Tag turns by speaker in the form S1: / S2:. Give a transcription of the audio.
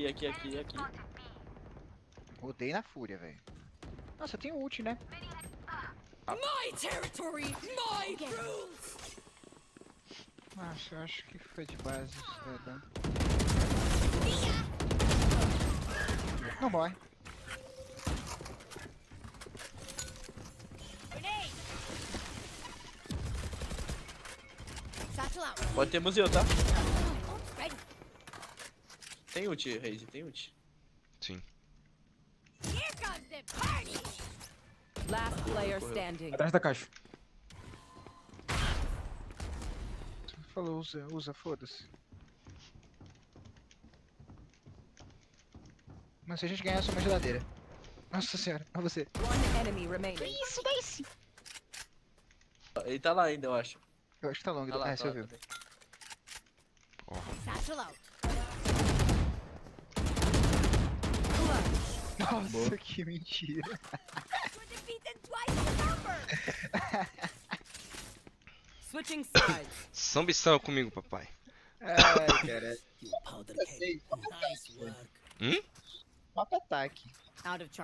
S1: aqui.
S2: Rodei na fúria, velho. Nossa, eu tenho ult, né?
S3: My territory, my rules.
S2: Nossa, eu acho que foi de base isso, velho. Não morre.
S1: Pode ter museu, tá? Tem ult, Raze, tem ult.
S4: Sim.
S3: Last player standing.
S2: Atrás da caixa. Falou, usa, foda-se. Mas se a gente ganhar, eu sou uma geladeira. Nossa senhora, pra você.
S3: One enemy remaining.
S2: Isso, desce!
S1: Ele tá lá ainda, eu acho.
S2: Eu acho que tá longo.
S1: Tá lá,
S2: Você
S1: tá lá
S2: ouviu.
S1: também.
S2: Nossa, que mentira.
S3: Switching sides.
S4: Sambição comigo, papai.
S2: Ai, cara.
S5: Powder cake. Nice work.
S4: Hum?
S2: Mapa ataque.
S3: Out of charge.